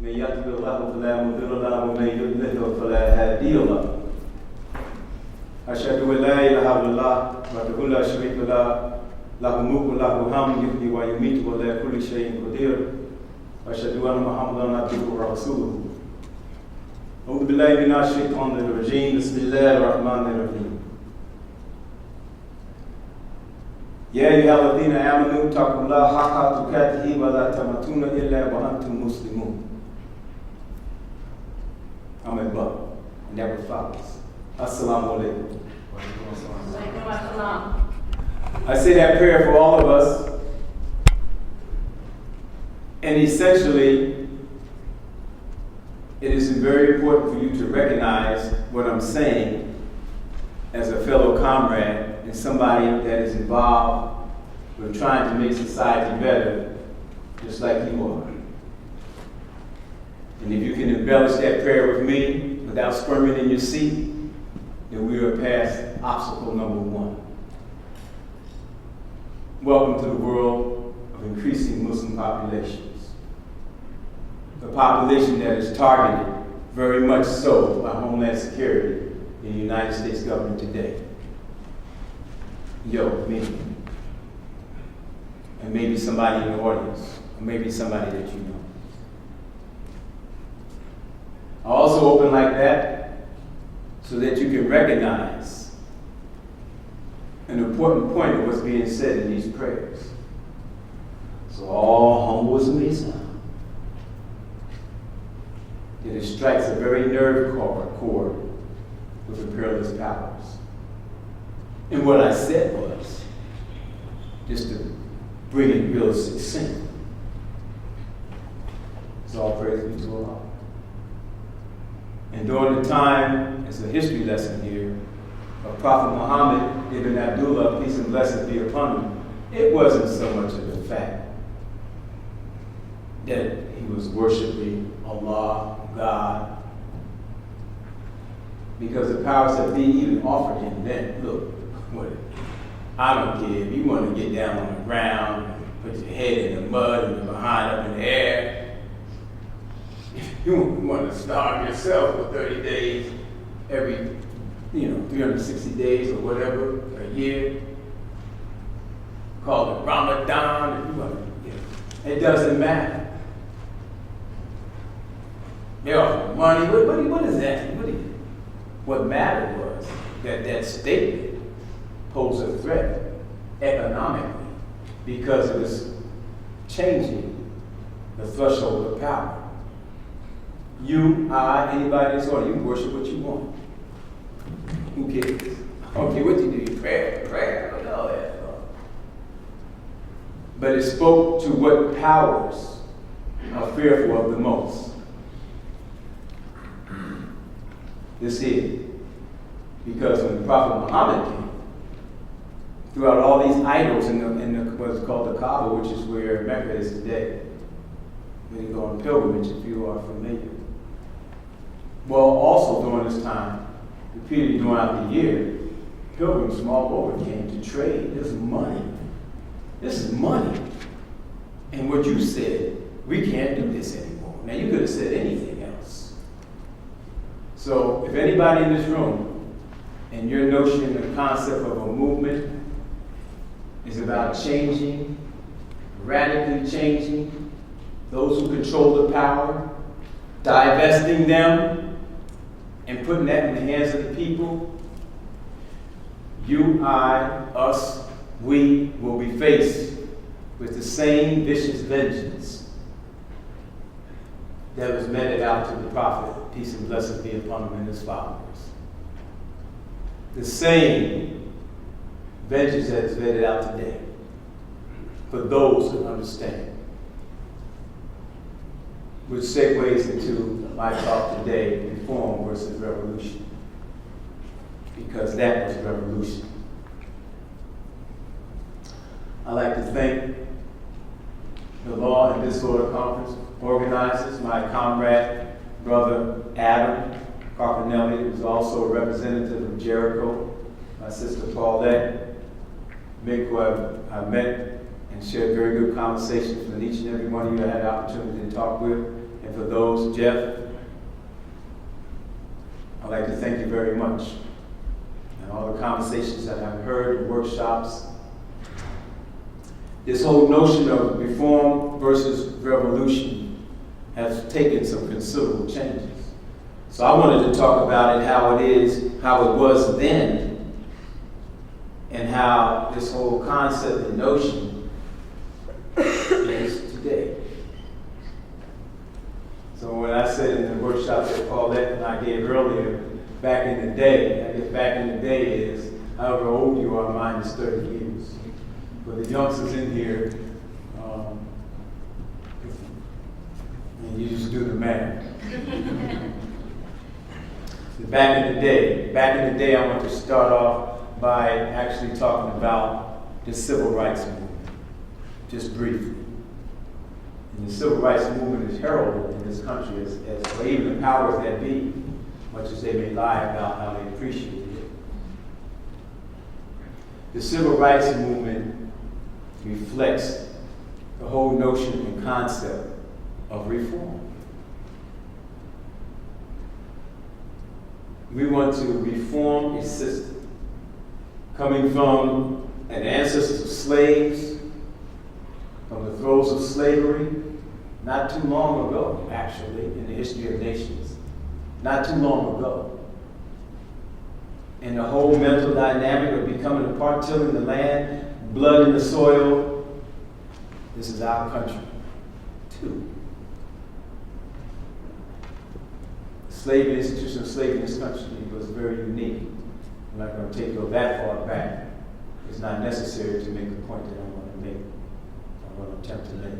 من يهده الله فلا مضل له ومن يضلل فلا هادي له. أشهد أن لا إله إلا الله وحده لا شريك له له الملك وله الحمد يحيي ويميت وعلى كل شيء قدير. وأشهد أن محمدا عبده ورسوله. أعوذ بالله من الشيطان الرجيم. بسم الله الرحمن الرحيم. يا أيها الذين آمنوا اتقوا الله حق تقاته ولا تموتن إلا وأنتم مسلمون. I'm a brother, never fathers. Assalamu alaikum. I say that prayer for all of us, and essentially, it is very important for you to recognize what I'm saying as a fellow comrade and somebody that is involved with trying to make society better, just like you are. And if you can embellish that prayer with me without squirming in your seat, then we are past obstacle number one. Welcome to the world of increasing Muslim populations. A population that is targeted very much so by Homeland Security in the United States government today. Yo, me. And maybe somebody in the audience, or maybe somebody that you know. I also open like that so that you can recognize an important point of what's being said in these prayers. So all humble as may sound, it strikes a very nerve chord with the perilous powers. And what I said was, just to bring it real succinct, it's all praise be to Allah. And during the time, it's a history lesson here, of Prophet Muhammad ibn Abdullah, peace and blessings be upon him, it wasn't so much of the fact that he was worshiping Allah, God, because the powers that be even offered him then, look, I don't care if you want to get down on the ground, put your head in the mud and your behind up in the air. If you want to starve yourself for 30 days, every 360 days or whatever, a year, call it Ramadan, if you want to, it doesn't matter. They offer money, what is that? What mattered was that statement posed a threat economically because it was changing the threshold of power. You, I, anybody that's on you worship what you want. Who cares? I don't care what you do, prayer, and all that stuff. But it spoke to what powers are fearful of the most. This here. Because when the Prophet Muhammad came, throughout all these idols in what's called the Kaaba, which is where Mecca is today, when you go on pilgrimage, if you are familiar. Well, also during this time, repeatedly throughout the year, pilgrims from all over came to trade. This is money. This is money. And what you said, we can't do this anymore. Now, you could have said anything else. So, if anybody in this room, and your notion, the concept of a movement is about changing, radically changing those who control the power, divesting them, and putting that in the hands of the people, you, I, us, we will be faced with the same vicious vengeance that was meted out to the Prophet, peace and blessings be upon him and his followers. The same vengeance that is meted out today for those who understand. Which segues into my talk today, reform versus revolution. Because that was revolution. I'd like to thank the Law and Disorder Conference organizers, my comrade, brother Adam Carpinelli, who's also a representative of Jericho, my sister Paulette, Mick, who I've met and shared very good conversations with each and every one of you I had the opportunity to talk with, And for those, Jeff, I'd like to thank you very much. And all the conversations that I've heard, the workshops, this whole notion of reform versus revolution has taken some considerable changes. So I wanted to talk about it, how it was then, and how this whole concept and notion is today. So when I said in the workshop that Paulette and I gave earlier, back in the day, I guess back in the day is, however old you are, mine is 30 years. For the youngsters in here, and you just do the math. Back in the day, I want to start off by actually talking about the civil rights movement, just briefly. And the civil rights movement is heralded in this country as or even the powers that be, much as they may lie about how they appreciated it. The civil rights movement reflects the whole notion and concept of reform. We want to reform a system coming from an ancestors of slaves, from the throes of slavery, not too long ago, actually, in the history of nations. Not too long ago. And the whole mental dynamic of becoming a part, tilling the land, blood in the soil. This is our country, too. Slavery, the institution of slavery in this country was very unique. I'm not going to take you that far back. It's not necessary to make the point that I'm going to make. I'm going to attempt to make.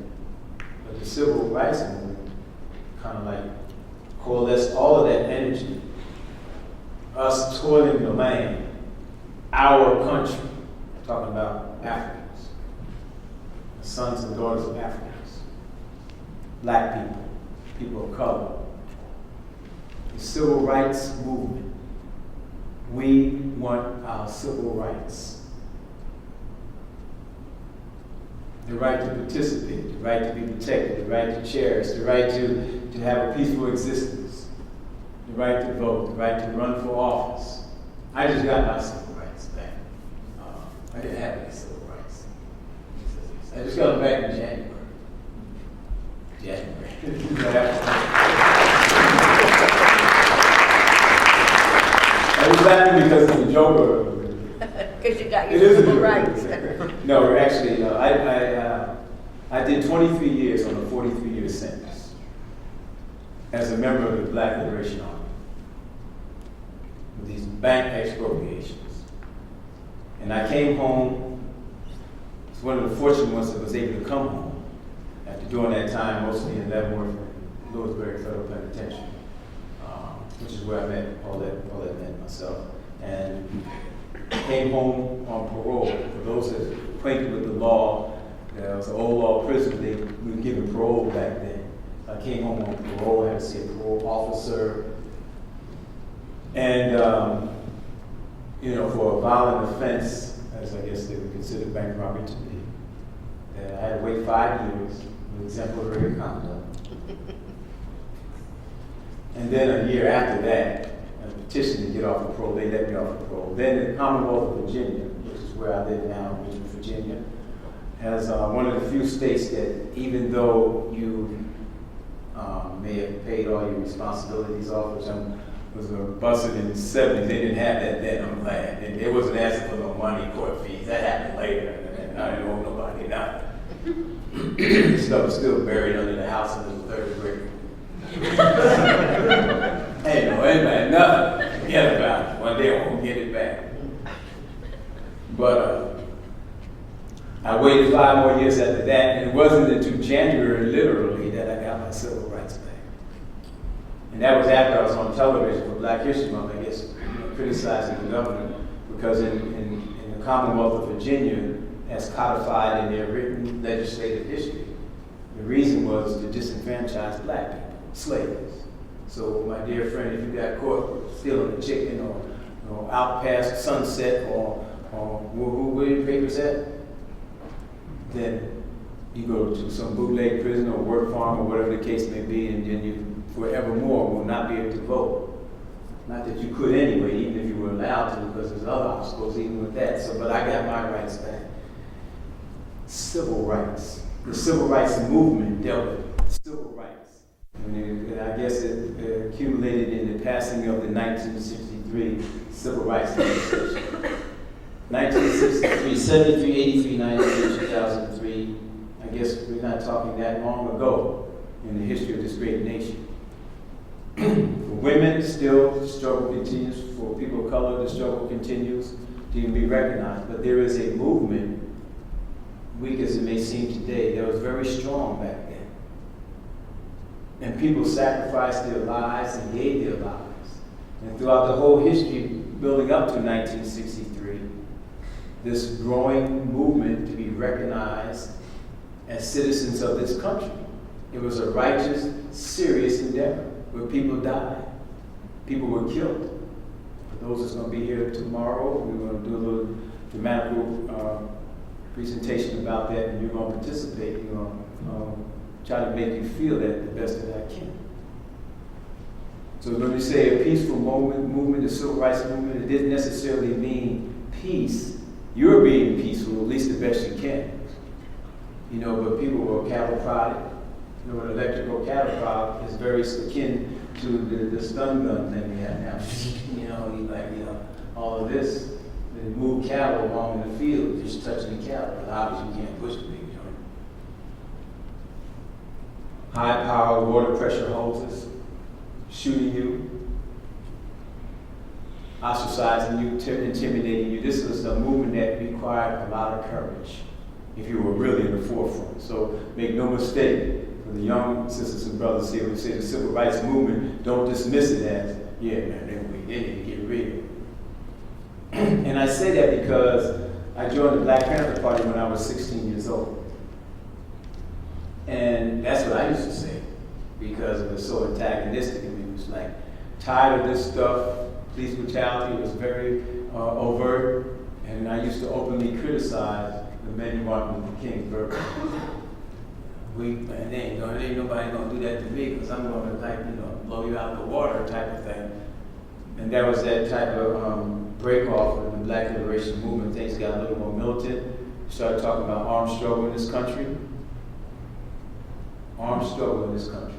But the civil rights movement kind of like coalesced all of that energy, us toiling the land, our country, talking about Africans, the sons and daughters of Africans, black people, people of color. The civil rights movement. We want our civil rights. The right to participate, the right to be protected, the right to cherish, the right to have a peaceful existence, the right to vote, the right to run for office. I just got my civil rights back. I didn't have any civil rights. I just got them back in January. I was laughing because of the Joker. Because you got your civil rights. No, actually, I did 23 years on a 43-year sentence as a member of the Black Liberation Army with these bank expropriations. And I came home. It's one of the fortunate ones that was able to come home after doing that time mostly in Leavenworth and Lewisburg Federal Penitentiary. Which is where I met Paulette and myself. And came home on parole. For those that are acquainted with the law, there was an old law prison, we were given parole back then. I came home on parole, I had to see a parole officer. And, for a violent offense, as I guess they would consider bank robbery to be, I had to wait 5 years with exemplary conduct. And then a year after that, I petitioned to get off of parole. They let me off of parole. Then the Commonwealth of Virginia, which is where I live now, in Richmond, Virginia, has one of the few states that even though you may have paid all your responsibilities off, which I was busted in the 70s, they didn't have that then, I'm glad. It wasn't asking for no money, court fees. That happened later, and I didn't owe nobody nothing. Stuff is still buried under the house in the 3rd grade. Hey, no, ain't bad nothing. Forget about it. One day I won't get it back. But I waited 5 more years after that, and it wasn't until January, literally, that I got my civil rights back. And that was after I was on television for Black History Month, I guess, criticizing the governor, because in the Commonwealth of Virginia, as codified in their written legislative history, the reason was to disenfranchise black people. Slaves. So, my dear friend, if you got caught stealing a chicken or out past sunset or where your papers at, then you go to some bootleg prison or work farm or whatever the case may be, and then you forevermore will not be able to vote. Not that you could anyway, even if you were allowed to, because there's other obstacles even with that. So, but I got my rights back. Civil rights. The civil rights movement dealt with civil rights. And I guess it accumulated in the passing of the 1963 Civil Rights Legislation. 1963, 73, 83, 93, 2003. I guess we're not talking that long ago in the history of this great nation. For women, still the struggle continues. For people of color, the struggle continues to even be recognized. But there is a movement, weak as it may seem today, that was very strong back then. And people sacrificed their lives and gave their lives. And throughout the whole history, building up to 1963, this growing movement to be recognized as citizens of this country. It was a righteous, serious endeavor where people died. People were killed. For those that's going to be here tomorrow, we're going to do a little dramatical presentation about that, and you're going to participate. You're going to try to make you feel that the best that I can. So when we say a peaceful movement, the civil rights movement, it didn't necessarily mean peace. You're being peaceful, at least the best you can. You know, but people were cattle prodded. You know, an electrical cattle prod is very akin to the stun gun thing we have now. All of this. They move cattle along in the field, just touching the cattle. But obviously you can't push the big joint. High power water pressure hoses, shooting you, ostracizing you, intimidating you. This was a movement that required a lot of courage if you were really in the forefront. So make no mistake, for the young sisters and brothers here who say the civil rights movement, don't dismiss it as, yeah, man, they need to get real. And I say that because I joined the Black Panther Party when I was 16 years old. And that's what I used to say, because it was so antagonistic. I mean, it was like, tired of this stuff. Police brutality was very overt, and I used to openly criticize the many Martin Luther King verbally. Ain't nobody gonna do that to me, because I'm gonna blow you out the water type of thing. And that was that type of break off of the Black Liberation Movement. Things got a little more militant. Started talking about armed struggle in this country. Armed struggle in this country.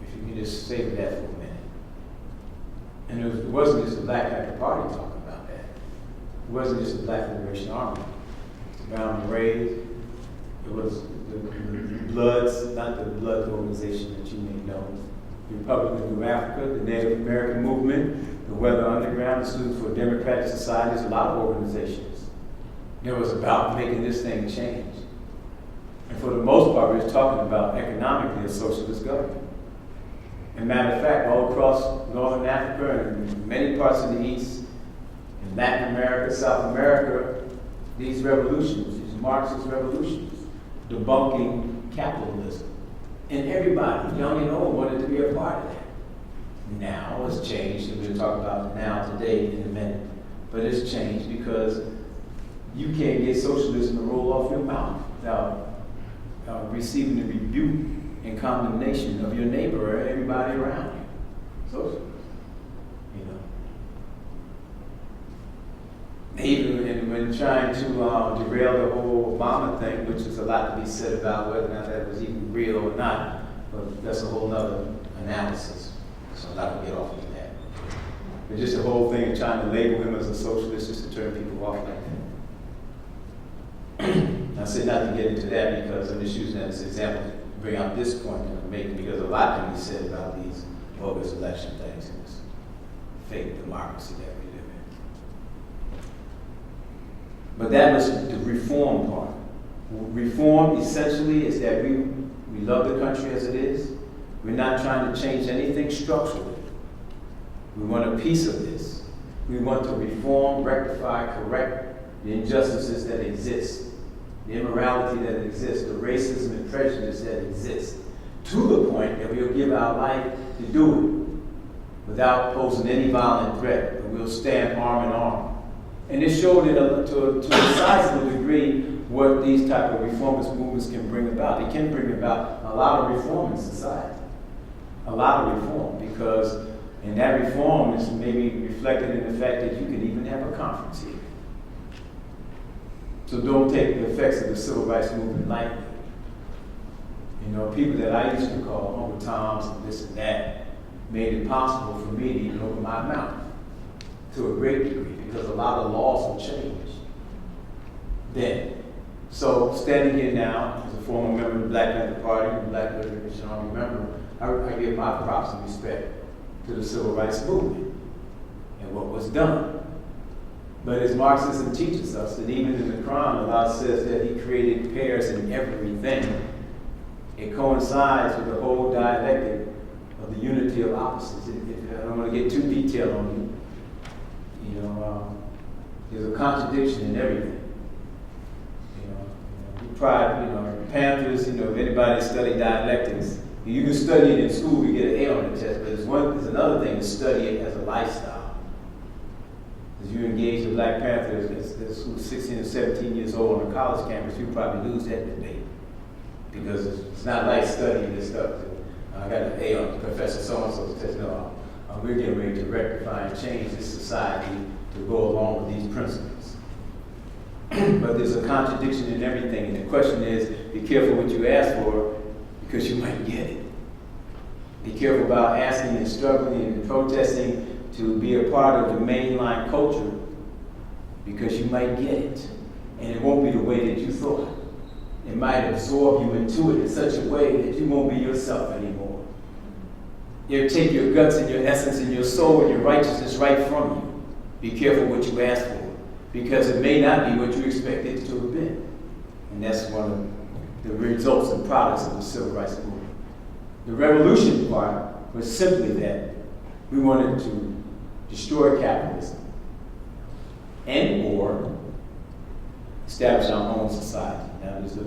If you can just savor that for a minute. And it wasn't just the Black Panther Party talking about that. It wasn't just the Black Liberation Army. The Brown Berets. It was the Bloods, not the Blood organization that you may know. The Republic of New Africa, the Native American Movement, the Weather Underground, the Students for a Democratic Society. There's a lot of organizations. It was about making this thing change. And for the most part, we were talking about economically a socialist government. And matter of fact, all across Northern Africa and many parts of the East, in Latin America, South America, these revolutions, these Marxist revolutions, debunking capitalism. And everybody, young and old, wanted to be a part of that. Now it's changed, and we'll talk about now today in a minute. But it's changed because you can't get socialism to roll off your mouth without receiving the rebuke and condemnation of your neighbor or everybody around you. Socialism, Even when trying to derail the whole Obama thing, which is a lot to be said about whether or not that was even real or not, but that's a whole other analysis. So I'm not going to get off of that. But just the whole thing of trying to label him as a socialist just to turn people off like that. I said not to get into that because I'm just using that as an example to bring out this point that I'm making, because a lot can be said about these bogus election things and this fake democracy that we live in. But that was the reform part. Reform essentially is that we love the country as it is. We're not trying to change anything structurally. We want a piece of this. We want to reform, rectify, correct the injustices that exist, the immorality that exists, the racism and prejudice that exists, to the point that we'll give our life to do it without posing any violent threat, but we'll stand arm in arm. And it showed it to a sizable degree what these type of reformist movements can bring about. It can bring about a lot of reform in society. A lot of reform, because and that reform is maybe reflected in the fact that you can even have a conference here. So don't take the effects of the civil rights movement lightly. You know, people that I used to call Uncle Toms and this and that made it possible for me to even open my mouth to a great degree, because a lot of laws have changed then. So standing here now as a former member of the Black Panther Party and Black Liberation Army member, I give my props and respect to the civil rights movement and what was done. But as Marxism teaches us, that even in the Quran, Allah says that He created pairs in everything. It coincides with the whole dialectic of the unity of opposites. I don't want to get too detailed on it. You know, there's a contradiction in everything. Panthers, if anybody study dialectics, you can study it in school, you get an A on the test, but there's another thing to study it as a lifestyle. As you engage the Black Panthers that's 16 or 17 years old on a college campus, you probably lose that debate. Because it's not like studying this stuff. I got an A on Professor so-and-so's test. No, we're getting ready to rectify and change this society to go along with these principles. But there's a contradiction in everything, and the question is, be careful what you ask for, because you might get it. Be careful about asking and struggling and protesting to be a part of the mainline culture, because you might get it, and it won't be the way that you thought. It might absorb you into it in such a way that you won't be yourself anymore. It'll take your guts and your essence and your soul and your righteousness right from you. Be careful what you ask for, because it may not be what you expected it to have been. And that's one of the results and products of the civil rights movement. The revolution part was simply that we wanted to destroy capitalism and or establish our own society. Now, it's a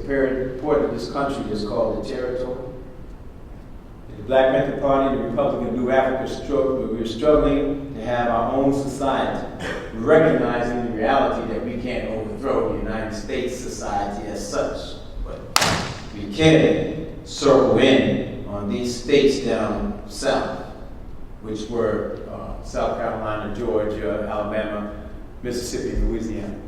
very important, this country is called the Jericho. The Black Panther Party and the Republic of New Africa we were struggling to have our own society, recognizing the reality that we can't overthrow the United States society as such. But we can circle in on these states down south, which were South Carolina, Georgia, Alabama, Mississippi, and Louisiana.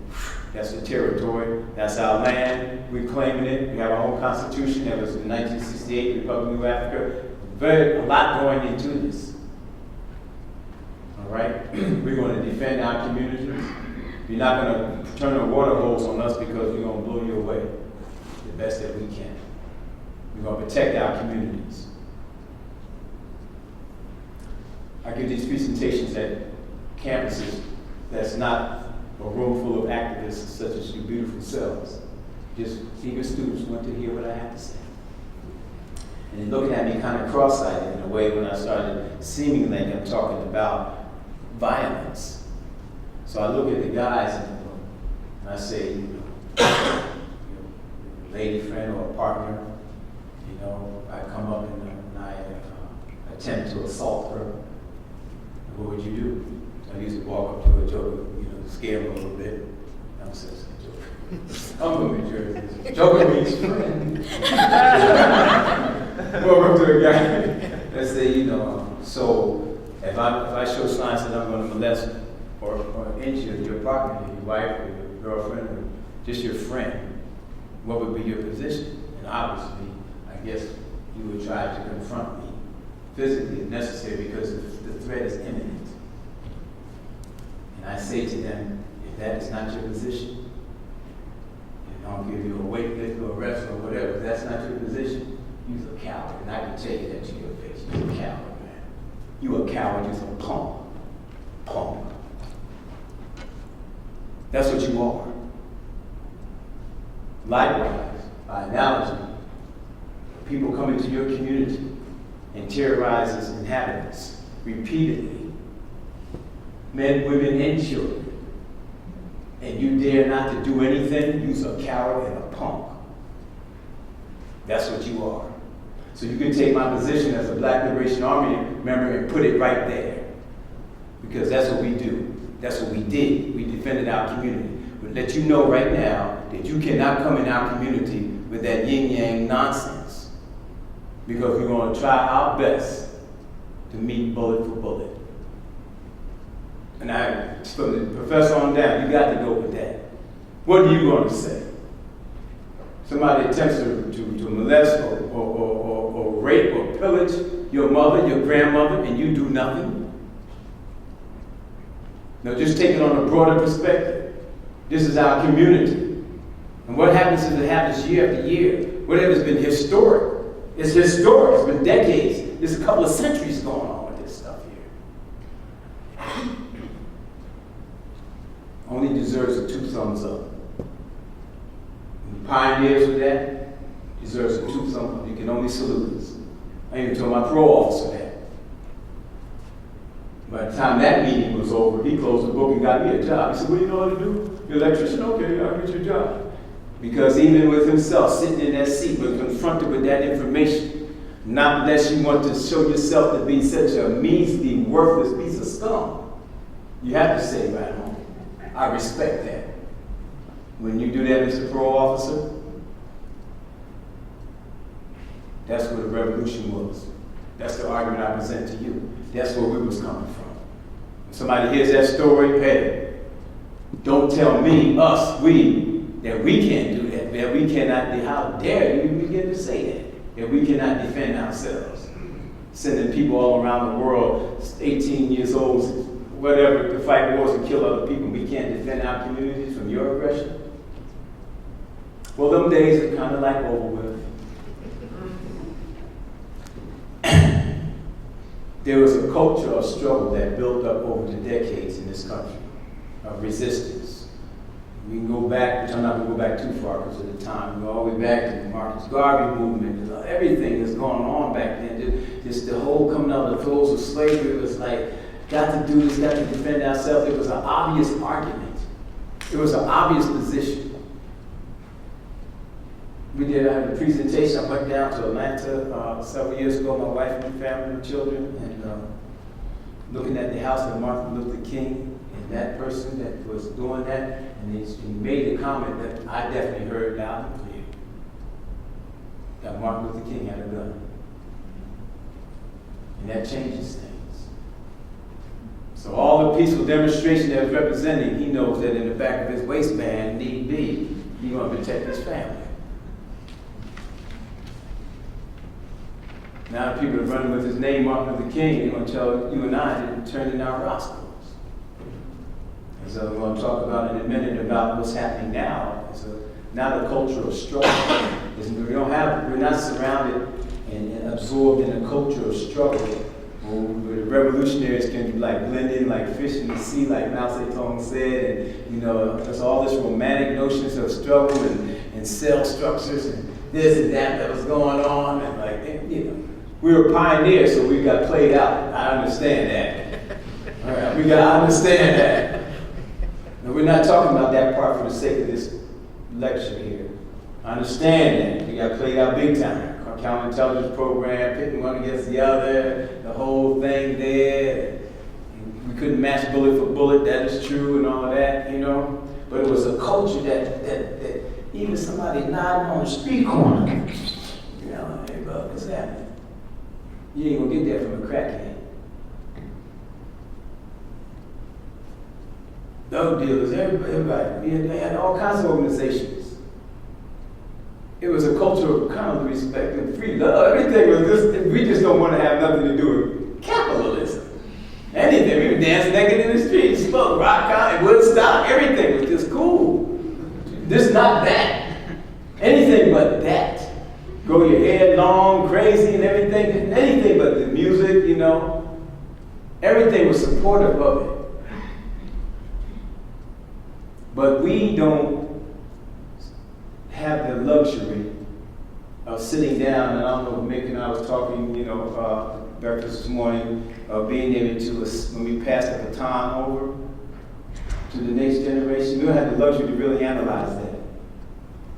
That's the territory. That's our land. We're claiming it. We have our own constitution. That was in 1968, Republic of New Africa. A lot going into this. All right? We're going to defend our communities. You're not going to turn the water hose on us, because we're going to blow you away the best that we can. We're going to protect our communities. I give these presentations at campuses that's not a room full of activists such as you beautiful selves. Just eager students want to hear what I have to say. And they're looking at me kind of cross-eyed in a way when I started seeming like I'm talking about violence. So I look at the guys in the room and I say, your lady friend or a partner, I come up and I attempt to assault her. What would you do? I used to walk up to a joker, scare him a little bit. I'm such a joker. I'm from New Jersey. Joker means friend. Walk up to a guy. Let's say, so if I show signs that I'm going to molest or injure your partner, your wife, or your girlfriend, or just your friend, what would be your position? And obviously, I guess you would try to confront me physically if necessary, because the threat is imminent. And I say to them, if that is not your position, and I'll give you a weight lift or arrest or whatever, if that's not your position, you're a coward. And I can tell you that to your face. You're a coward, man. You're a coward, you're a punk. Punk. That's what you are. Likewise, by analogy, people come into your community and terrorize its inhabitants repeatedly, men, women, and children, and you dare not to do anything, you're a coward and a punk. That's what you are. So you can take my position as a Black Liberation Army member and put it right there, because that's what we do. That's what we did. We defended our community. but let you know right now that you cannot come in our community with that yin-yang nonsense, because we're going to try our best to meet bullet for bullet. And from the professor on down, you got to go with that. What are you going to say? Somebody attempts to molest or rape or pillage your mother, your grandmother, and you do nothing? No, just take it on a broader perspective. This is our community. And what happens is it happens year after year. Whatever's been historic, it's historic. It's been decades. There's a couple of centuries going on with this stuff here. Only deserves a 2 thumbs up. And the pioneers with that deserves a 2 thumbs up. You can only salute us. I even told my parole officer that. By the time that meeting was over, he closed the book and got me a job. He said, what do you know how to do? You're an electrician? Okay, I'll get you a job. Because even with himself sitting in that seat, when confronted with that information, not unless you want to show yourself to be such a measly, worthless piece of scum, you have to say right home, I respect that. When you do that, Mr. Parole Officer, that's where the revolution was. That's the argument I present to you. That's where we was coming from. When somebody hears that story, hey, don't tell me, us, we, that we can't do that we cannot, how dare you begin to say that we cannot defend ourselves. Sending people all around the world, 18 years old, whatever, to fight wars and kill other people. We can't defend our communities from your aggression. Well, them days are kind of like over with. There was a culture of struggle that built up over the decades in this country, of resistance. We can go back, which I'm not going to go back too far because of the time. We go all the way back to the Marcus Garvey movement. Everything that's going on back then. Just the whole coming out of the throes of slavery was like, got to do this, got to defend ourselves. It was an obvious argument. It was an obvious position. I had a presentation. I went down to Atlanta several years ago, my wife and family and children, and looking at the house of Martin Luther King and that person that was doing that, and he made a comment that I definitely heard loud and clear. That Martin Luther King had a gun. And that changes things. So all the peaceful demonstration that was representing, he knows that in the back of his waistband, need be, he's going to protect his family. Now the people are running with his name, Martin Luther King, they're going to tell you and I to turn in our rosters. And so we're going to talk about in a minute about what's happening now. So now the culture of struggle. We're not surrounded and absorbed in a culture of struggle where the revolutionaries can like blend in like fish in the sea, like Mao Zedong said, and there's all this romantic notions of struggle and cell structures and this and that was going on, and we were pioneers, so we got played out. I understand that. All right, I understand that. And we're not talking about that part for the sake of this lecture here. I understand that. We got played out big time. Counterintelligence program, pitting one against the other, the whole thing there. We couldn't match bullet for bullet, that is true, and all of that, But it was a culture that even somebody nodding on the street corner, hey, bud, what's happening? You ain't gonna get that from a crackhead. Drug dealers, everybody. They had all kinds of organizations. It was a culture of kind of respect and free love. Everything was just, we just don't want to have nothing to do with capitalism. Anything, we were dancing naked in the street, smoke, rock out, Woodstock, everything was just cool. This, not that. Anything but that. Grow your hair long, crazy, and everything. Anything but the music, Everything was supportive of it. But we don't have the luxury of sitting down, and I don't know, Mick and I was talking, breakfast this morning, of being able to, when we pass the baton over to the next generation, we don't have the luxury to really analyze that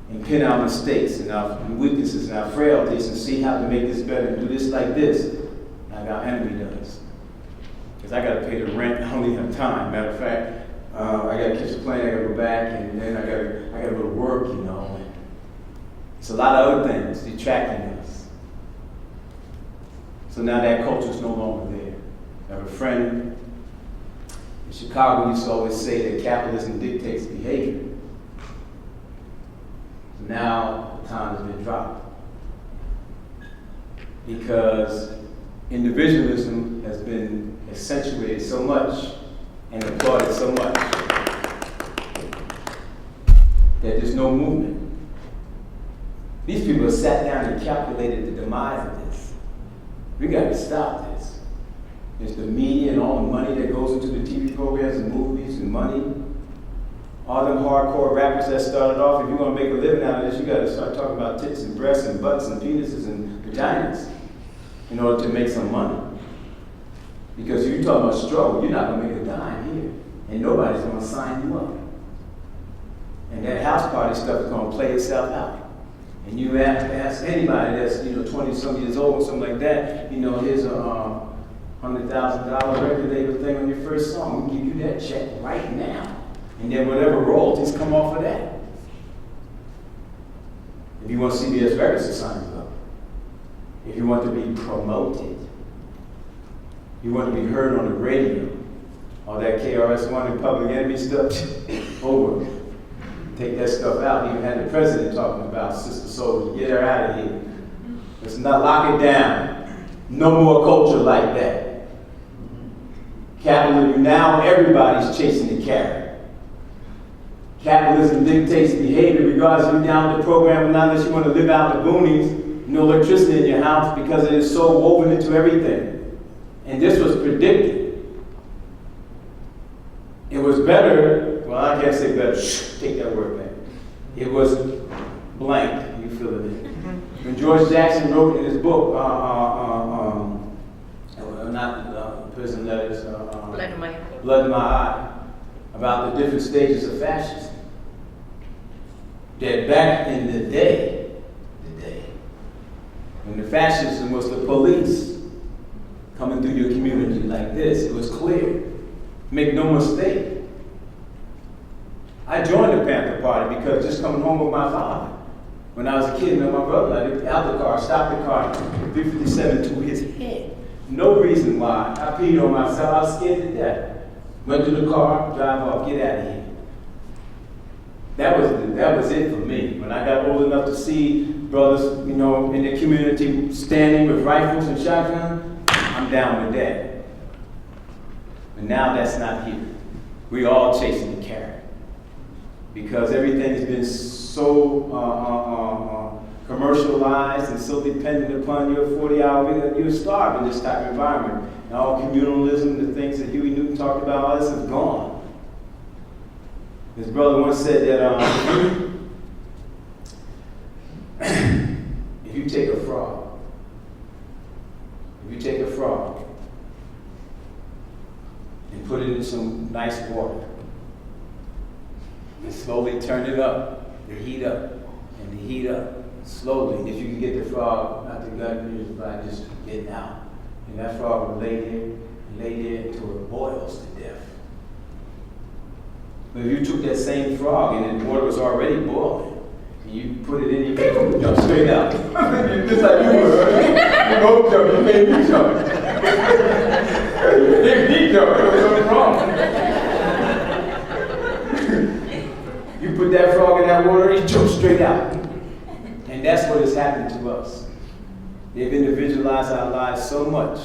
and pin our mistakes and our weaknesses and our frailties and see how to make this better and do this like this, like our enemy does. Because I got to pay the rent, I only have time. Matter of fact, I gotta catch a plane, I gotta go back, and then I gotta go to work, you know. And it's a lot of other things detracting us. So now that culture is no longer there. I have a friend in Chicago who used to always say that capitalism dictates behavior. So now the time has been dropped. Because individualism has been accentuated so much and applauded so much that there's no movement. These people have sat down and calculated the demise of this. We got to stop this. It's the media and all the money that goes into the TV programs and movies and money. All them hardcore rappers that started off, if you're going to make a living out of this, you got to start talking about tits and breasts and butts and penises and vaginas in order to make some money. Because if you're talking about struggle, you're not going to make a dime here. And nobody's going to sign you up. And that house party stuff is going to play itself out. And you ask anybody that's 20-some years old or something like that, here's a $100,000 record label thing on your first song. We'll give you that check right now. And then whatever royalties come off of that. If you want CBS Records to sign you up. If you want to be promoted. You want to be heard on the radio. All that KRS-One and Public Enemy stuff, over. Take that stuff out. You even had the president talking about Sister Soldier. Get her out of here. Let's not lock it down. No more culture like that. Capitalism, now everybody's chasing the carrot. Capitalism dictates behavior regardless if you're down with the program or not, unless you want to live out the boonies, no electricity in your house because it is so woven into everything. And this was predicted. It was better, well, I can't say better, take that word back. It was blank, you feel it. When George Jackson wrote in his book, not Prison Letters, Blood in My Eye. Blood in My Eye, about the different stages of fascism. That back in the day, when the fascism was the police coming through your community like this, it was clear. Make no mistake. I joined the Panther Party because just coming home with my father. When I was a kid, met my brother, I looked out the car, stopped the car, 357 to his head. No reason why. I peed on myself, I was scared to death. Went to the car, drive off, get out of here. That was it for me. When I got old enough to see brothers, in the community standing with rifles and shotguns, I'm down with that. But now that's not here. We all chasing the carrot. Because everything has been so commercialized and so dependent upon your 40-hour week that you're starved in this type of environment. And all communalism, the things that Huey Newton talked about, all this is gone. His brother once said that if you take a frog and put it in some nice water and slowly turn it up, the heat up, slowly. And if you can get the frog out the gut, by just getting out. And that frog will lay there until it boils to death. But if you took that same frog and the water was already boiling, and you put it in, you made it jump straight out. Just like you were. You both jump, you made me jump. You made me jump, there was something wrong. You put that frog in that water, he jumped straight out. And that's what has happened to us. They've individualized our lives so much.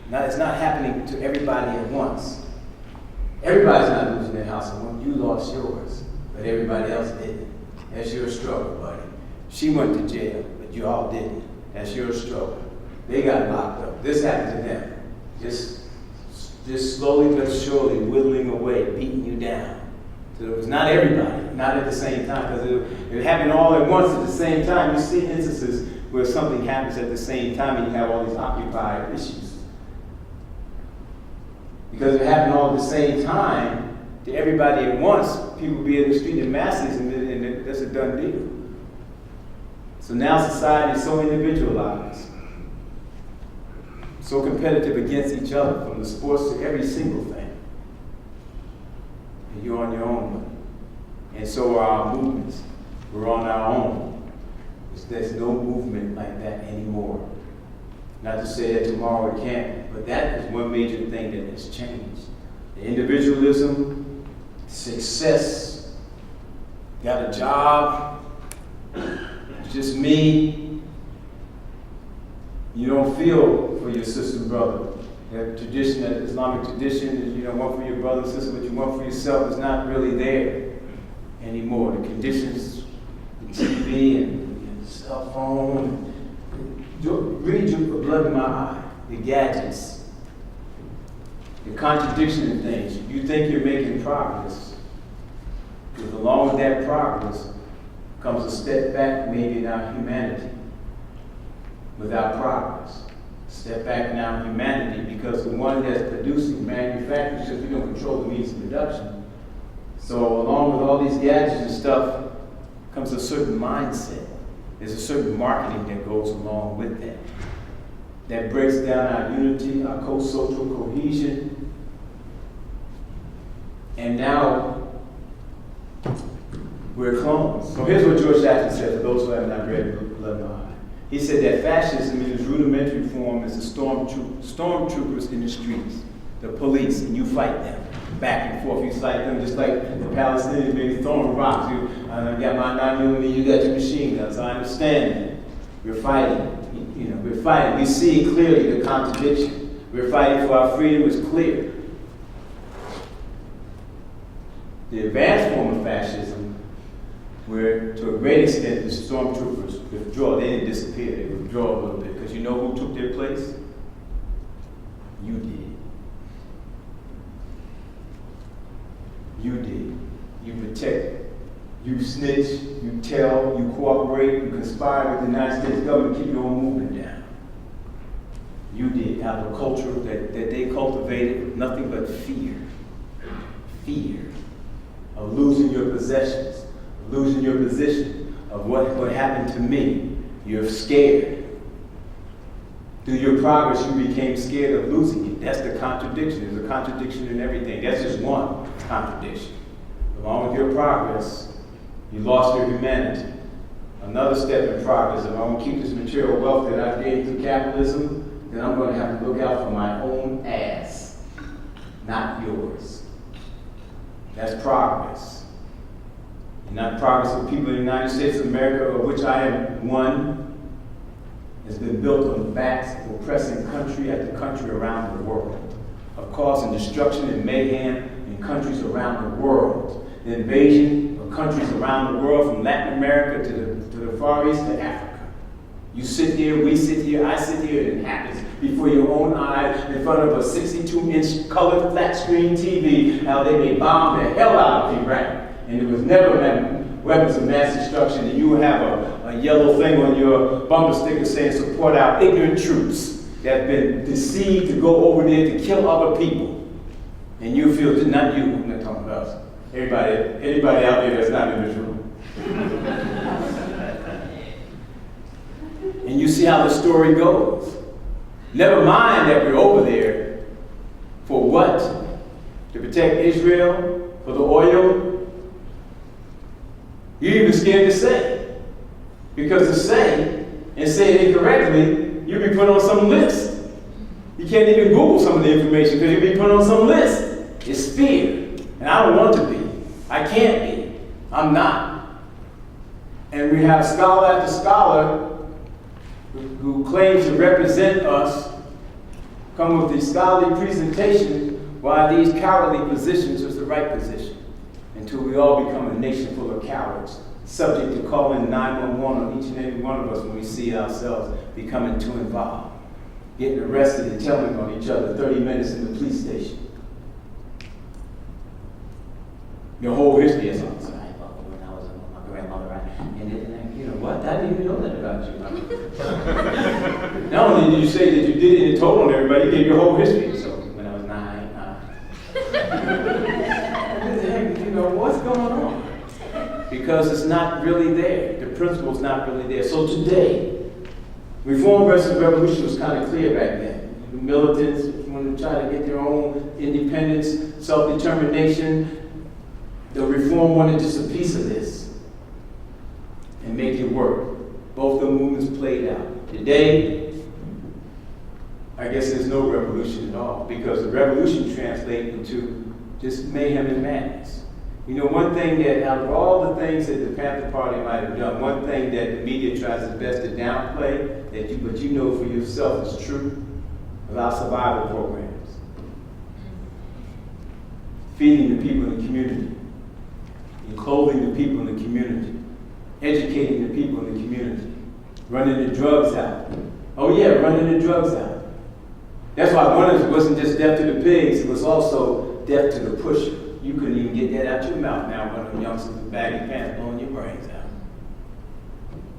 Now, it's not happening to everybody at once. Everybody's not losing their house at once. You lost yours, but everybody else didn't. That's your struggle, buddy. She went to jail, but you all didn't. That's your struggle. They got locked up. This happened to them. Just slowly but surely whittling away, beating you down. So it was not everybody, not at the same time, because it happened all at once at the same time. You see instances where something happens at the same time and you have all these occupied issues. Because it happened all at the same time to everybody at once, people be in the street in masses, and that's a done deal. So now society is so individualized, so competitive against each other, from the sports to every single thing. And you're on your own. And so are our movements. We're on our own. There's no movement like that anymore. Not to say that tomorrow it can't, but that is one major thing that has changed. The individualism, success, got a job, it's just me. You don't feel for your sister and brother. That tradition, that Islamic tradition, is you don't want for your brother and sister, but you want for yourself is not really there anymore. The conditions, the TV and cell phone, really drew the blood in my eye. The gadgets, the contradiction in things. You think you're making progress, because along with that progress comes a step back maybe in our humanity. Without progress. Step back in our humanity, because the one that's producing, manufacturing, says we don't control the means of production. So along with all these gadgets and stuff comes a certain mindset. There's a certain marketing that goes along with that. That breaks down our unity, our social cohesion. And now we're clones. So here's what George Jackson said, for those who have not read Blood in My Eye. He said that fascism in its rudimentary form is the stormtroopers in the streets, the police, and you fight them back and forth. You fight them just like the Palestinians maybe throwing rocks. I got my 9mm, you got your machine guns. I understand that. We're fighting. We're fighting. We see clearly the contradiction. We're fighting for our freedom. It's clear. The advanced form of fascism, where to a great extent the stormtroopers withdraw. They didn't disappear, they withdraw a little bit. Because you know who took their place? You did. You did. You protect. You snitch, you tell, you cooperate, you conspire with the United States government to keep your own movement down. You did. Out of a culture that they cultivated with nothing but fear. Fear of losing your possessions, losing your position, of what happened to me. You're scared. Through your progress, you became scared of losing it. That's the contradiction. There's a contradiction in everything. That's just one contradiction. Along with your progress, you lost your humanity. Another step in progress, if I want to keep this material wealth that I've gained through capitalism, then I'm going to have to look out for my own ass, not yours. That's progress. And not progress of people in the United States of America, of which I am one, has been built on the backs of oppressing country after country around the world, of causing destruction and mayhem in countries around the world. The invasion of countries around the world, from Latin America to the Far East to Africa. You sit here, we sit here, I sit here, and it happens before your own eyes in front of a 62-inch colored flat screen TV, how they may bomb the hell out of Iraq. And it was never weapons of mass destruction, and you have a yellow thing on your bumper sticker saying support our ignorant troops that have been deceived to go over there to kill other people. And you feel, not you, I'm not talking about us. Anybody out there that's not in this room. And you see how the story goes. Never mind that we're over there for what? To protect Israel, for the oil. You're even scared to say. Because to say, and say it incorrectly, you'll be put on some list. You can't even Google some of the information because you'll be put on some list. It's fear. And I don't want to be. I can't be. I'm not. And we have scholar after scholar who claims to represent us come with these scholarly presentations why these cowardly positions is the right position, until we all become a nation full of cowards, subject to calling 911 on each and every one of us when we see ourselves becoming too involved, getting arrested and telling on each other 30 minutes in the police station. Your whole history is on. Sorry, when I was with my grandmother, right? And you know what? I didn't even know that about you. Not only did you say that you did it and told on everybody, you gave your whole history. So when I was 9, you know, what's going on? Because it's not really there. The principle's not really there. So today, reform versus revolution was kind of clear back then. The militants wanted to try to get their own independence, self-determination. The reform wanted just a piece of this and make it work. Both the movements played out. Today, I guess there's no revolution at all, because the revolution translates into just mayhem and madness. You know, one thing that, out of all the things that the Panther Party might have done, one thing that the media tries its best to downplay, but you know for yourself is true, is our survival programs. Feeding the people in the community, and clothing the people in the community, educating the people in the community, running the drugs out. Oh yeah, running the drugs out. That's why one of it wasn't just death to the pigs, it was also death to the pusher. You couldn't even get that out your mouth now, one of them youngsters with baggy pants blowing your brains out.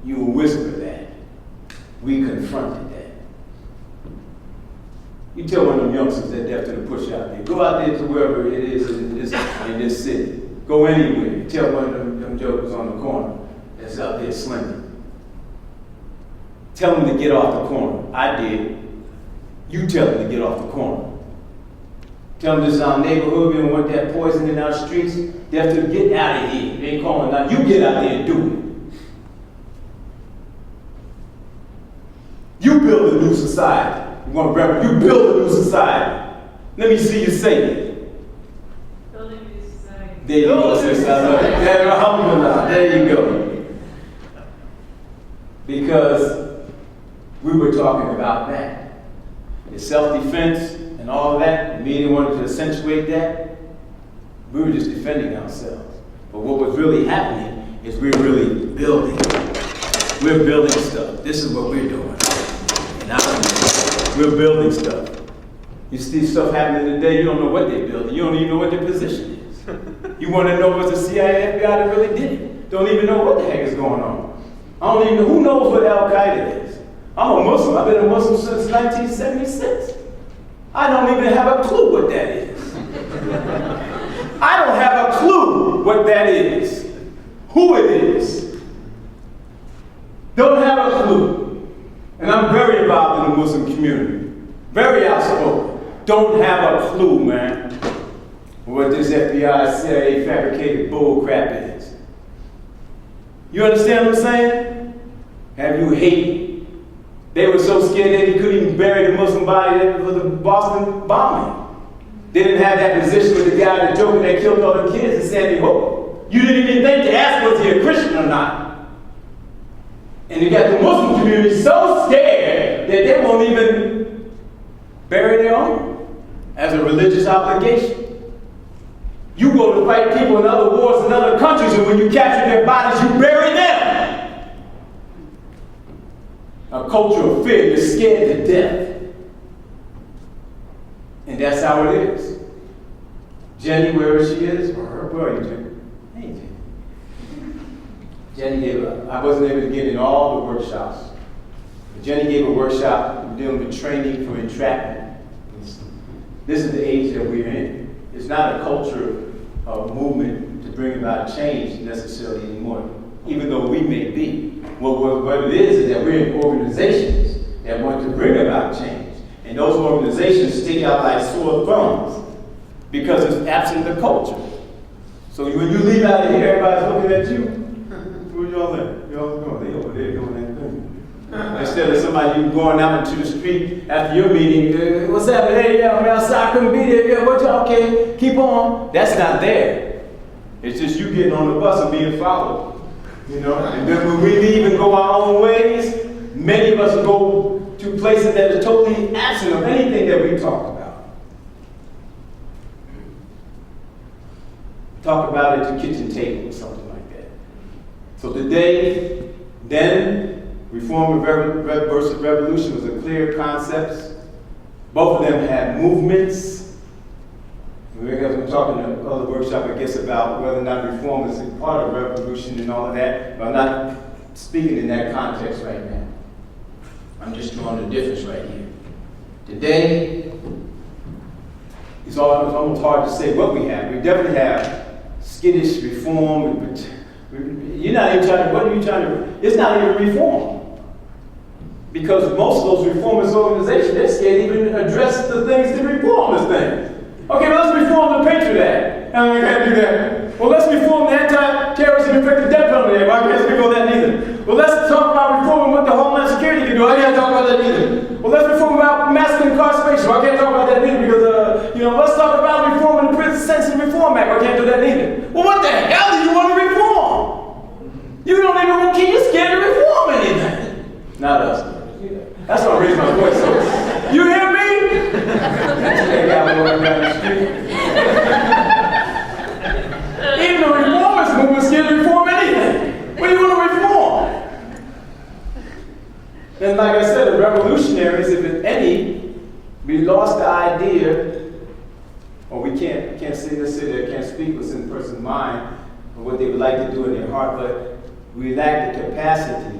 You will whisper that. We confronted that. You tell one of them youngsters that death to the pusher out there. Go out there to wherever it is in this city. Go anywhere. Tell one of them jokers on the corner that's out there slinging. Tell them to get off the corner. I did. You tell them to get off the corner. Tell them this is our neighborhood, we don't want that poison in our streets. They have to get out of here. They ain't calling out. You get out there and do it. You build a new society. You want to you build a new society. Let me see you say it. Building a new society. There you go, sister. There you go. Because we were talking about that. The self-defense and all of that, the media wanted to accentuate that. We were just defending ourselves. But what was really happening is we're really building. We're building stuff. This is what we're doing. And we're building stuff. You see stuff happening today, you don't know what they're building. You don't even know what their position is. You want to know what's the CIA, FBI that really did it. Don't even know what the heck is going on. I don't even know, who knows what Al-Qaeda is? I'm a Muslim. I've been a Muslim since 1976. I don't even have a clue what that is. I don't have a clue what that is. Who it is. Don't have a clue. And I'm very involved in the Muslim community. Very outspoken. Don't have a clue, man, what this FBI, CIA fabricated bull crap is. You understand what I'm saying? Have you hate? They were so scared that he couldn't even bury the Muslim body for the Boston bombing. They didn't have that position with the guy, the joker that killed all the kids in Sandy Hook. You didn't even think to ask was he a Christian or not. And you got the Muslim community so scared that they won't even bury their own as a religious obligation. You go to fight people in other wars in other countries, and when you capture their bodies, you bury them. A culture of fear, you're scared to death. And that's how it is. Jenny, wherever she is, or her brother, Jenny. Hey, Jenny. Jenny gave I wasn't able to get in all the workshops. But Jenny gave a workshop dealing with training for entrapment. This is the age that we're in. It's not a culture of movement to bring about change necessarily anymore, even though we may be. What it is that we're in organizations that want to bring about change. And those organizations stick out like sore thumbs because it's absent the culture. So when you leave out of here, everybody's looking at you. Who y'all at? Y'all doing? They over there doing that thing. Instead of somebody going out into the street after your meeting, what's happening? Hey, yeah, I'm outside, I couldn't be there. Yeah, what y'all, okay, keep on. That's not there. It's just you getting on the bus and being followed. You know, and then when we leave and go our own ways, many of us go to places that are totally absent of anything that we talk about. Talk about it at the kitchen table or something like that. So today, then, reform versus revolution was a clear concept. Both of them had movements. We're talking in the other workshop, I guess, about whether or not reform is a part of revolution and all of that, but I'm not speaking in that context right now. I'm just drawing the difference right here. Today, it's almost hard to say what we have. We definitely have skittish reform. You're not even trying to, what are you trying to, it's not even reform. Because most of those reformist organizations, they're scared to even address the things that reform is things. Okay, well, let's reform the Patriot Act. And we can't do that. Well, let's reform the Anti-Terrorism and Effective Death Penalty Act. Why can't we go that neither? Well, let's talk about reforming what the Homeland Security can do. I can't talk about that neither. Well, let's reform about massive incarceration. Well, I can't talk about that neither because, let's talk about reforming the Prison Sentencing Reform Act. I can't do that neither. Well, what the hell do you want to reform? You don't even want to keep you scared to reform anything. Not us. That's why I raised my voice. So, you hear me? Even the reformers movement scared to reform anything. What do you want to reform? And like I said, the revolutionaries, if any, we lost the idea, or we can't sit there, can't speak what's in the person's mind, or what they would like to do in their heart, but we lack the capacity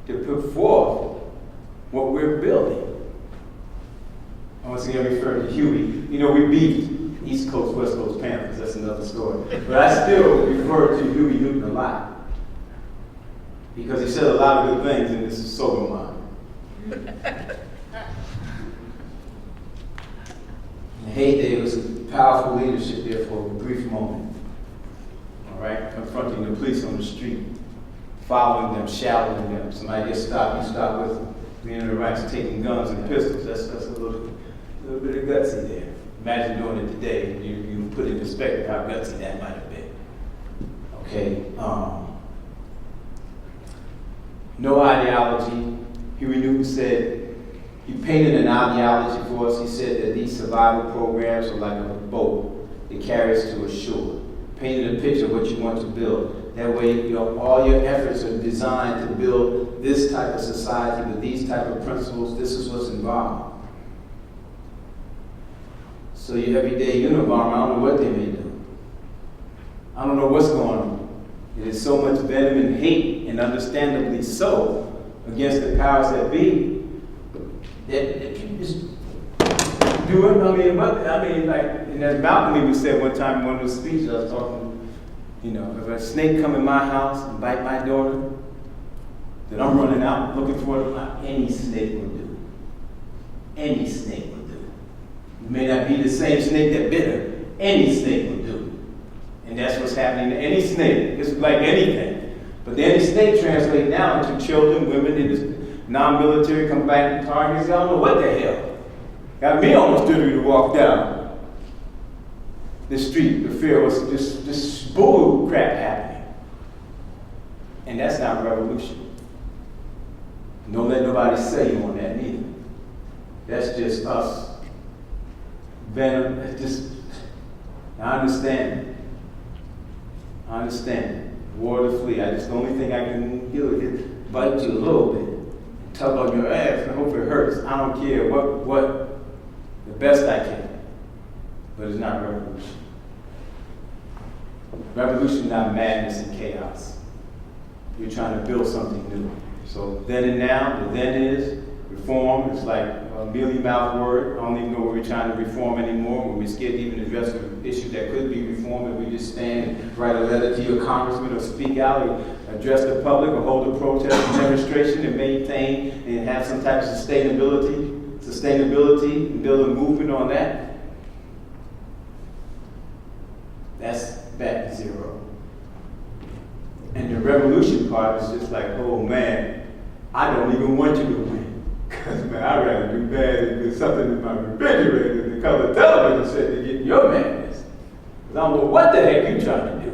to put forth what we're building. Once again, referring to Huey. We beat East Coast, West Coast Panthers. That's another story. But I still refer to Huey Newton a lot because he said a lot of good things, and this is sober mind. In heyday, it was powerful leadership there for a brief moment. All right, confronting the police on the street, following them, shadowing them. Somebody gets stopped, you stop with them. Being in the rights, taking guns and pistols. That's a little bit of gutsy there. Imagine doing it today. You put in perspective how gutsy that might have been. Okay. No ideology. Huey Newton said, he painted an ideology for us. He said that these survival programs are like a boat that carries to a shore. Painted a picture of what you want to build. That way, all your efforts are designed to build this type of society with these type of principles. This is what's involved. So your everyday Unabomber, I don't know what they may do. I don't know what's going on. There's so much venom and hate, and understandably so, against the powers that be, that people just do it. Like, and as Malcolm even said one time in one of those speeches I was talking, if a snake come in my house and bite my daughter, then I'm running out looking for it. Any snake will do. Any snake will do. It may not be the same snake that bit her. Any snake will do. And that's what's happening to any snake. It's like anything. But the any snake translates now into children, women, and non-military combatant targets. I don't know what the hell. Got me almost ready to walk down the street. The fear was just bull crap happening. And that's not revolution. Don't let nobody say you on that neither. That's just us. Venom, I understand. War to flee. The only thing I can do is bite you a little bit, tug on your ass, and hope it hurts. I don't care what the best I can. But it's not revolution. Revolution is not madness and chaos. You're trying to build something new. So then and now, the then is reform. It's like a mealy-mouthed word. I don't even know what we're trying to reform anymore. When we're scared to even address an issue that could be reformed, and we just stand and write a letter to your congressman or speak out or address the public or hold a protest or demonstration and maintain and have some type of sustainability and build a movement on that. That's back to zero. And the revolution part is just like, oh man, I don't even want you to win. Because man, I'd rather do bad than do something in my refrigerator than color television set to get your madness. Because I don't know what the heck you're trying to do.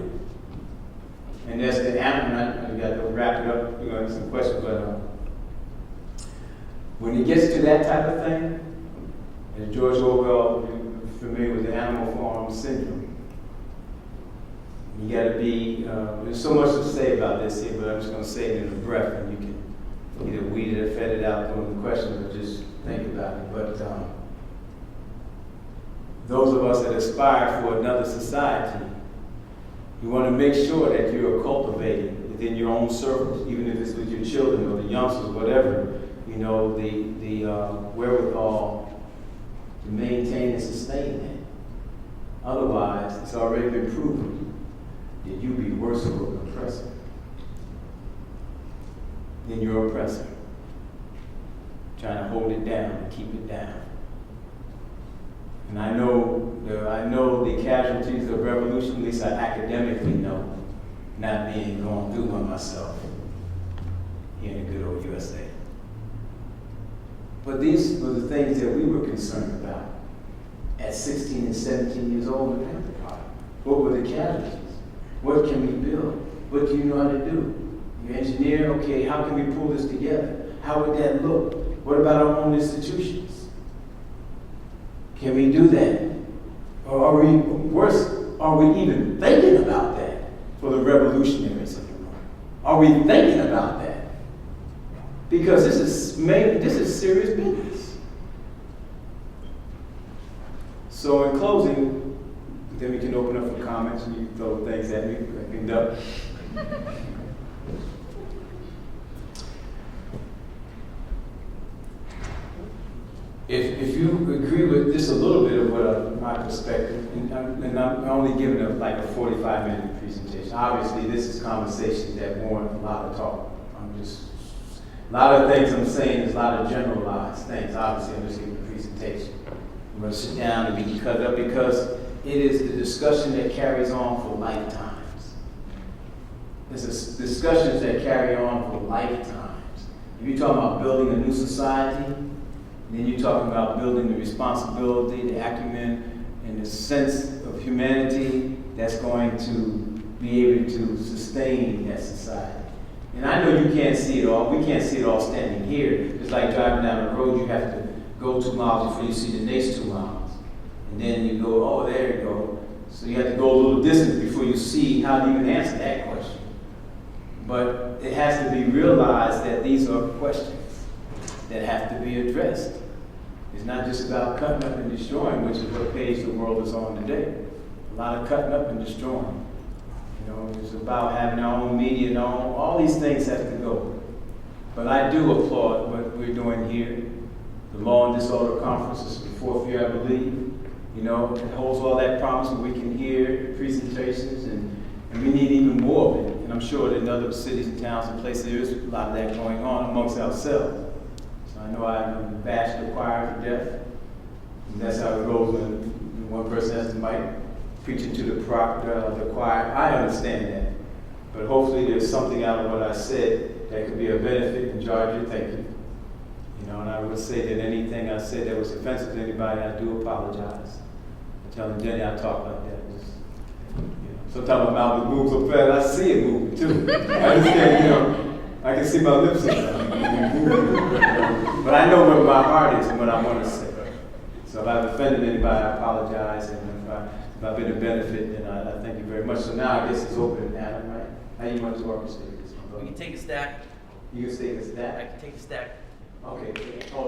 And that's the animal. I got to wrap it up. We're going to have some questions, but when it gets to that type of thing, as George Orwell, you're familiar with the animal farm syndrome. You got to be, there's so much to say about this here, but I'm just going to say it in a breath, and you can either weed it or fed it out during the questions or just think about it. But those of us that aspire for another society, you want to make sure that you are cultivating within your own circles, even if it's with your children or the youngsters, whatever, the wherewithal to maintain and sustain that. Otherwise, it's already been proven that you be worse of an oppressor than your oppressor. Trying to hold it down and keep it down. And I know the casualties of revolution, at least I academically know, not being gone through one myself here in the good old USA. But these were the things that we were concerned about at 16 and 17 years old in the Panther Party. What were the casualties? What can we build? What do you know how to do? You're an engineer, okay, how can we pull this together? How would that look? What about our own institutions? Can we do that? Or are we, worse, are we even thinking about that for the revolutionaries of the world? Are we thinking about that? Because this is serious business. So in closing, then we can open up for comments and you can throw things at me. I can duck. If you agree with just a little bit of what my perspective, and I'm only giving like a 45-minute presentation. Obviously, this is conversations that warrant a lot of talk. A lot of things I'm saying is a lot of generalized things. Obviously, I'm just giving a presentation. I'm going to sit down and be cut up because it is the discussion that carries on for lifetimes. It's discussions that carry on for lifetimes. If you're talking about building a new society, then you're talking about building the responsibility, the acumen, and the sense of humanity that's going to be able to sustain that society. And I know you can't see it all. We can't see it all standing here. It's like driving down the road. You have to go 2 miles before you see the next 2 miles. And then you go, oh, there you go. So you have to go a little distance before you see how to even answer that question. But it has to be realized that these are questions that have to be addressed. It's not just about cutting up and destroying, which is what page the world is on today. A lot of cutting up and destroying. You know, it's about having our own media and all these things have to go. But I do applaud what we're doing here. The Law and Disorder Conference is the 4th year, I believe. You know, it holds all that promise where we can hear presentations and we need even more of it. And I'm sure that in other cities and towns and places there is a lot of that going on amongst ourselves. So I know I've bashed the choir to death. And that's how it goes when one person has the mic preaching to the choir. I understand that. But hopefully there's something out of what I said that could be a benefit and charge your thinking. You know, and I would say that anything I said that was offensive to anybody, I do apologize. I'm telling Jenny I talk like that. Just, you know, sometimes my mouth moves so fast, I see it moving too. I understand, you know, I can see my lips sometimes. But I know what my heart is and what I want to say. So if I've offended anybody, I apologize. And if I've been a benefit, then I thank you very much. So now I guess it's open to Adam, right? How you want to orchestrate this? We can take a stack. You can take a stack? I can take a stack. Okay. Oh.